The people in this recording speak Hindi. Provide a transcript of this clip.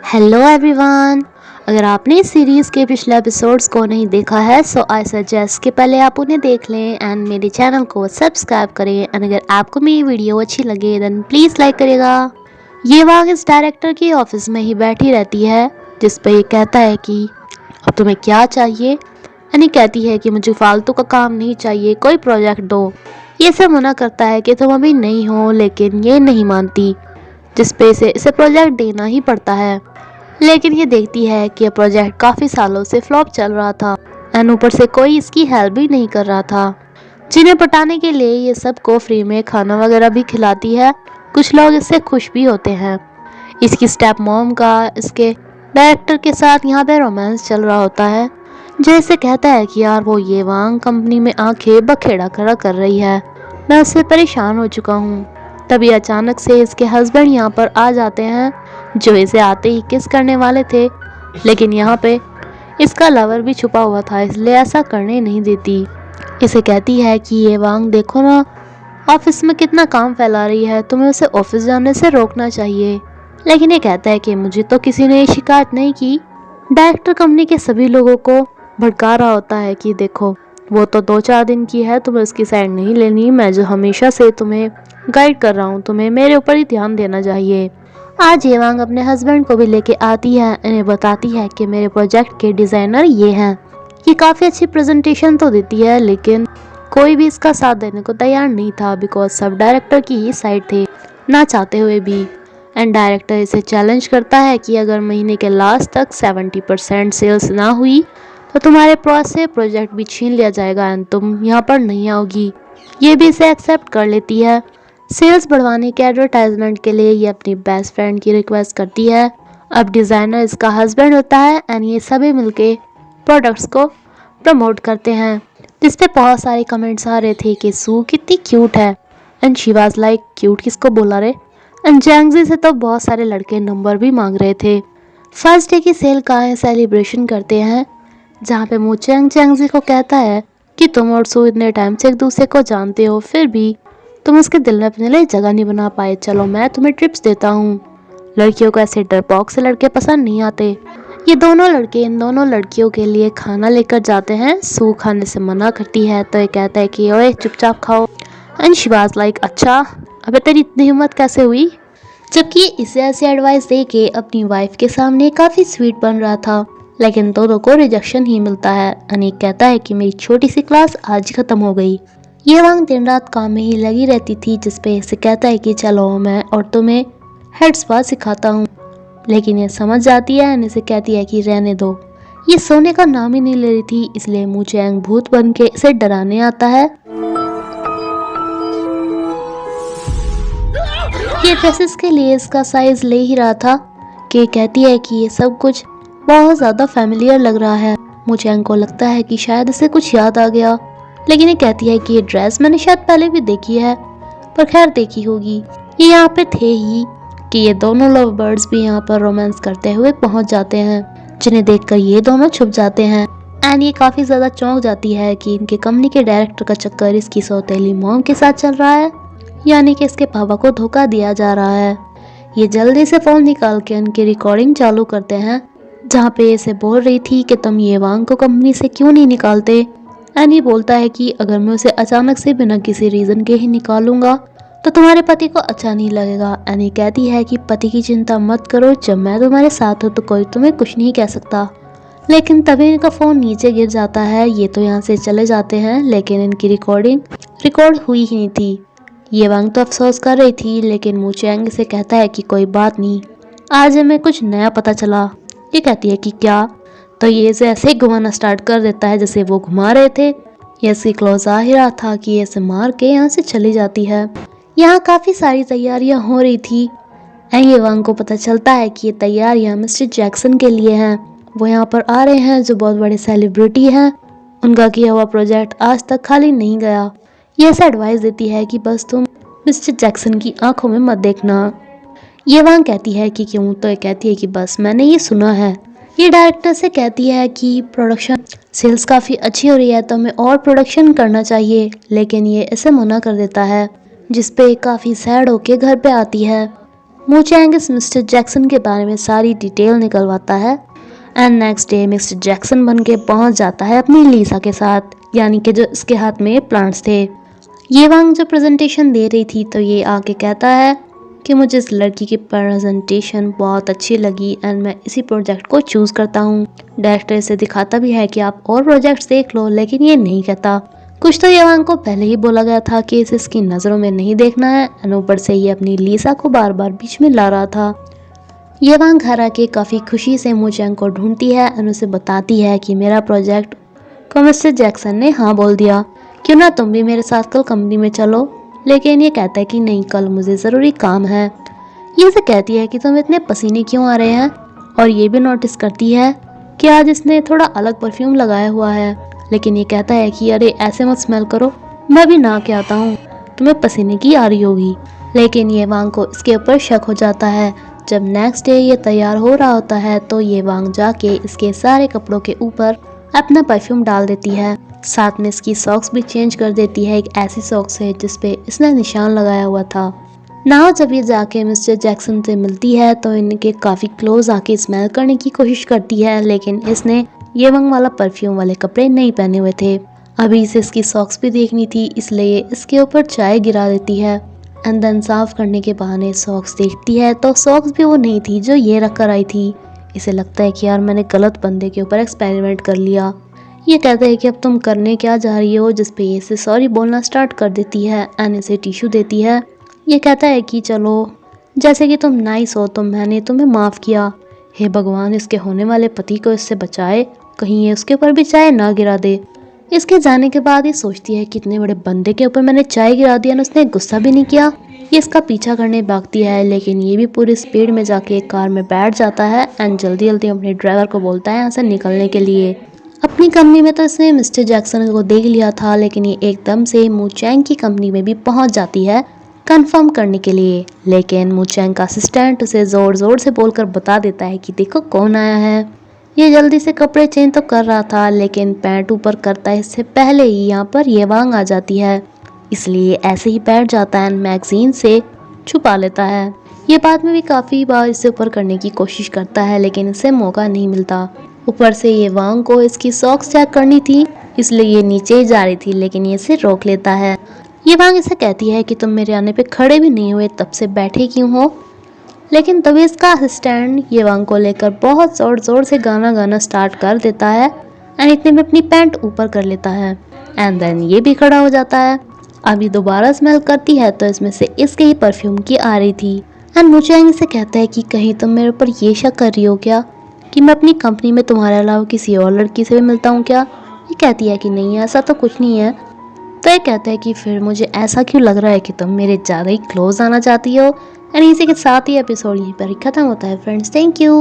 Hello everyone. अगर आपने इस सीरीज़ के पिछले एपिसोड्स को नहीं देखा है सो आई सजेस्ट कि पहले आप उन्हें देख लें एंड मेरे चैनल को सब्सक्राइब करें एंड अगर आपको मेरी वीडियो अच्छी लगे देन प्लीज़ लाइक करिएगा। ये वांग इस डायरेक्टर की ऑफिस में ही बैठी रहती है जिस पे ये कहता है कि अब तुम्हें क्या चाहिए। यानी कहती है कि मुझे फालतू का काम नहीं चाहिए, कोई प्रोजेक्ट दो। ये सब मना करता है कि तुम अभी नहीं हो, लेकिन ये नहीं मानती जिस पे इसे प्रोजेक्ट देना ही पड़ता है। लेकिन ये देखती है कि यह प्रोजेक्ट काफ़ी सालों से फ्लॉप चल रहा था एंड ऊपर से कोई इसकी हेल्प भी नहीं कर रहा था। जिन्हें पटाने के लिए ये सबको फ्री में खाना वगैरह भी खिलाती है। कुछ लोग इससे खुश भी होते हैं। इसकी स्टेप मॉम का इसके डायरेक्टर के साथ यहाँ पे रोमांस चल रहा होता है, जो इसे कहता है कि यार वो ये वांग कंपनी में आंखें बखेड़ा खड़ा कर रही है, मैं उससे परेशान हो चुका हूँ। तभी अचानक से इसके हस्बैंड यहाँ पर आ जाते हैं, जो इसे आते ही किस करने वाले थे, लेकिन यहाँ पे इसका लवर भी छुपा हुआ था इसलिए ऐसा करने नहीं देती। इसे कहती है कि ये वांग देखो ना, ऑफिस में कितना काम फैला रही है, तुम्हें उसे ऑफिस जाने से रोकना चाहिए। लेकिन ये कहता है कि मुझे तो किसी ने शिकायत नहीं की। डायरेक्टर कंपनी के सभी लोगों को भड़का रहा होता है कि देखो वो तो 2-4 दिन की है, तुम्हें उसकी साइड नहीं लेनी, मैं जो हमेशा से तुम्हें गाइड कर रहा हूँ, तुम्हें मेरे ऊपर ही ध्यान देना चाहिए। आज ये वांग अपने हस्बैंड को भी लेके आती है, इन्हें बताती है कि मेरे प्रोजेक्ट के डिज़ाइनर ये हैं। ये काफ़ी अच्छी प्रेजेंटेशन तो देती है लेकिन कोई भी इसका साथ देने को तैयार नहीं था बिकॉज सब डायरेक्टर की ही साइड थे, ना चाहते हुए भी। एंड डायरेक्टर इसे चैलेंज करता है कि अगर महीने के लास्ट तक 70% सेल्स ना हुई तो तुम्हारे पास से प्रोजेक्ट भी छीन लिया जाएगा एंड तुम यहाँ पर नहीं आओगी। ये भी इसे एक्सेप्ट कर लेती है। सेल्स बढ़वाने के एडवर्टाइजमेंट के लिए ये अपनी बेस्ट फ्रेंड की रिक्वेस्ट करती है। अब डिज़ाइनर इसका हस्बैंड होता है एंड ये सभी मिलके प्रोडक्ट्स को प्रमोट करते हैं, जिस पे बहुत सारे कमेंट्स आ रहे थे कि सू कितनी क्यूट है and she was like cute किसको बोला रे। एंड जैंगजी से तो बहुत सारे लड़के नंबर भी मांग रहे थे। फर्स्ट डे की सेल का सेलिब्रेशन करते हैं जहाँ पे मू जैंगजी को कहता है कि तुम और सू इतने टाइम से एक दूसरे को जानते हो, फिर भी तुम उसके दिल में अपने लिए जगह नहीं बना पाए। चलो मैं तुम्हें ट्रिप्स देता हूँ। लड़कियों को ऐसे डरपोक से लड़के पसंद नहीं आते। ये दोनों लड़के इन दोनों लड़कियों के लिए खाना लेकर जाते हैं। सू खाने से मना करती है तो ये कहता है कि ओए चुपचाप खाओ। एंड शी वाज लाइक अच्छा, अबे तेरी इतनी हिम्मत कैसे हुई। जबकि इसे ऐसी एडवाइस दे के अपनी वाइफ के सामने काफ़ी स्वीट बन रहा था, लेकिन दोनों को रिजेक्शन ही मिलता है। अनीक कहता है कि मेरी छोटी सी क्लास आज खत्म हो गई। ये वांग दिन रात काम में ही लगी रहती थी, जिसपे इसे कहता है कि चलो मैं और तुम्हें हेड स्पा सिखाता हूँ। लेकिन ये समझ जाती है और इसे कहती है कि रहने दो। ये सोने का नाम ही नहीं ले रही थी, इसलिए मू चैंग भूत बन के इसे डराने आता है। ये ड्रेसेस के लिए इसका साइज ले ही रहा था कि कहती है कि ये सब कुछ बहुत ज़्यादा फैमिलियर लग रहा है। मू चैंग को लगता है कि शायद इसे कुछ याद आ गया, लेकिन ये कहती है कि ये ड्रेस मैंने शायद पहले भी देखी है, पर खैर देखी होगी। ये यहाँ पे थे ही कि ये दोनों लव बर्ड्स भी यहाँ पर रोमांस करते हुए पहुँच जाते हैं, जिन्हें देखकर ये दोनों छुप जाते हैं। एंड ये काफ़ी ज़्यादा चौंक जाती है कि इनके कंपनी के डायरेक्टर का चक्कर इसकी सौतेली मॉम के साथ चल रहा है, यानी कि इसके पापा को धोखा दिया जा रहा है। ये जल्दी से फ़ोन निकाल के उनकी रिकॉर्डिंग चालू करते हैं, जहाँ पे इसे बोल रही थी कि तुम ये वांग को कंपनी से क्यों नहीं निकालते। एंड ये बोलता है कि अगर मैं उसे अचानक से बिना किसी रीज़न के ही निकालूंगा तो तुम्हारे पति को अच्छा नहीं लगेगा। एंड ये कहती है कि पति की चिंता मत करो, जब मैं तुम्हारे साथ हूँ तो कोई तुम्हें कुछ नहीं कह सकता। लेकिन तभी इनका फ़ोन नीचे गिर जाता है। ये तो यहाँ से चले जाते हैं, लेकिन इनकी रिकॉर्डिंग रिकॉर्ड हुई ही नहीं थी। ये वांग तो अफसोस कर रही थी, लेकिन मू चैंग से कहता है कि कोई बात नहीं, आज हमें कुछ नया पता चला। ये कहती है कि क्या, तो ये इसे ऐसे ही घुमाना स्टार्ट कर देता है जैसे वो घुमा रहे थे। ये इसकी क्लोज आ ही रहा था कि ये इसे मार के यहाँ से चली जाती है। यहाँ काफ़ी सारी तैयारियाँ हो रही थी एंड ये वांग को पता चलता है कि ये तैयारियाँ मिस्टर जैक्सन के लिए हैं। वो यहाँ पर आ रहे हैं जो बहुत बड़े सेलिब्रिटी हैं। उनका किया हुआ प्रोजेक्ट आज तक खाली नहीं गया। ये ऐसा एडवाइस देती है कि बस तुम मिस्टर जैक्सन की आंखों में मत देखना। ये वांग कहती है कि क्यों, तो ये कहती है कि बस मैंने ये सुना है। ये डायरेक्टर से कहती है कि प्रोडक्शन सेल्स काफ़ी अच्छी हो रही है तो हमें और प्रोडक्शन करना चाहिए, लेकिन ये इसे मना कर देता है, जिस पे काफ़ी सैड होके घर पे आती है। मू चैंग इस मिस्टर जैक्सन के बारे में सारी डिटेल निकलवाता है and next day mister Jackson बन के पहुँच जाता है अपनी लीसा के साथ, यानी कि जो इसके हाथ में प्लांट्स थे। ये वांग जो प्रेजेंटेशन दे रही थी तो ये आके कहता है कि मुझे इस लड़की की प्रेजेंटेशन बहुत अच्छी लगी एंड मैं इसी प्रोजेक्ट को चूज़ करता हूँ। डायरेक्टर इसे दिखाता भी है कि आप और प्रोजेक्ट्स देख लो, लेकिन ये नहीं कहता। कुछ तो ये वांग को पहले ही बोला गया था कि इसे इसकी नज़रों में नहीं देखना है एंड ऊपर से ये अपनी लीसा को बार बार बीच में ला रहा था। ये वांग घर आके काफ़ी खुशी से मू चैंग को ढूंढती है और उसे बताती है कि मेरा प्रोजेक्ट को मिस्टर जैक्सन ने हाँ बोल दिया, क्यों ना तुम भी मेरे साथ कल कंपनी में चलो। लेकिन ये कहता है कि नहीं, कल मुझे ज़रूरी काम है। ये उसे कहती है कि तुम इतने पसीने क्यों आ रहे हैं, और ये भी नोटिस करती है कि आज इसने थोड़ा अलग परफ्यूम लगाया हुआ है। लेकिन ये कहता है कि अरे ऐसे मत स्मेल करो, मैं भी नहा के आता हूँ, तुम्हें पसीने की आ रही होगी। लेकिन ये वांग को इसके ऊपर शक हो जाता है। जब नेक्स्ट डे ये तैयार हो रहा होता है तो ये वांग जाके इसके सारे कपड़ों के ऊपर अपना परफ्यूम डाल देती है। साथ में इसकी सॉक्स भी चेंज कर देती है, एक ऐसी सॉक्स है जिसपे इसने निशान लगाया हुआ था। नाउ जब ये जाके मिस्टर जैक्सन से मिलती है तो इनके काफ़ी क्लोज आके स्मेल करने की कोशिश करती है, लेकिन इसने ये वांग वाला परफ्यूम वाले कपड़े नहीं पहने हुए थे। अभी इसे इसकी सॉक्स भी देखनी थी, इसलिए इसके ऊपर चाय गिरा देती है एंड देन साफ करने के बहाने सॉक्स देखती है तो सॉक्स भी वो नहीं थी जो ये रख कर आई थी। इसे लगता है कि यार मैंने गलत बंदे के ऊपर एक्सपेरिमेंट कर लिया। ये कहते हैं कि अब तुम करने क्या जा रही हो, जिस पे ये इसे सॉरी बोलना स्टार्ट कर देती है एंड इसे टिश्यू देती है। ये कहता है कि चलो जैसे कि तुम नाइस हो तो मैंने तुम्हें माफ़ किया, हे भगवान इसके होने वाले पति को इससे बचाए, कहीं ये उसके ऊपर भी चाय ना गिरा दे। इसके जाने के बाद ये सोचती है कि इतने बड़े बंदे के ऊपर मैंने चाय गिरा दिया और उसने गुस्सा भी नहीं किया। ये इसका पीछा करने भागती है, लेकिन ये भी पूरी स्पीड में जाके एक कार में बैठ जाता है एंड जल्दी जल्दी अपने ड्राइवर को बोलता है यहाँ से निकलने के लिए। अपनी कंपनी में तो इसने मिस्टर जैक्सन को देख लिया था, लेकिन ये एकदम से मू चैंग की कंपनी में भी पहुंच जाती है कंफर्म करने के लिए। लेकिन मू चैंग का असिस्टेंट उसे ज़ोर ज़ोर से बोलकर बता देता है कि देखो कौन आया है। ये जल्दी से कपड़े चेंज तो कर रहा था, लेकिन पैंट ऊपर करता है इससे पहले ही यहाँ पर ये वांग आ जाती है, इसलिए ऐसे ही बैठ जाता है, मैगजीन से छुपा लेता है। ये बाद में भी काफ़ी बार इसे ऊपर करने की कोशिश करता है, लेकिन इसे मौका नहीं मिलता। ऊपर से ये वांग को इसकी सॉक्स चेक करनी थी, इसलिए ये नीचे ही जा रही थी, लेकिन ये इसे रोक लेता है। ये वांग इसे कहती है कि तुम मेरे आने पे खड़े भी नहीं हुए, तब से बैठे क्यों हो। लेकिन तभी इसका असिस्टेंट ये वांग को लेकर बहुत ज़ोर ज़ोर से गाना गाना स्टार्ट कर देता है एंड इतने में अपनी पैंट ऊपर कर लेता है एंड देन ये भी खड़ा हो जाता है। अभी दोबारा स्मेल करती है तो इसमें से इसके ही परफ्यूम की आ रही थी एंड मू चैंग से कहता है कि कहीं तुम मेरे ऊपर ये शक कर रही हो क्या कि मैं अपनी कंपनी में तुम्हारे अलावा किसी और लड़की से भी मिलता हूँ क्या। ये कहती है कि नहीं ऐसा तो कुछ नहीं है। तो ये कहता है कि फिर मुझे ऐसा क्यों लग रहा है कि तुम मेरे ज़्यादा ही क्लोज आना चाहती हो। एंड इसी के साथ ही एपिसोड यहीं पर खत्म होता है फ्रेंड्स। Thank you.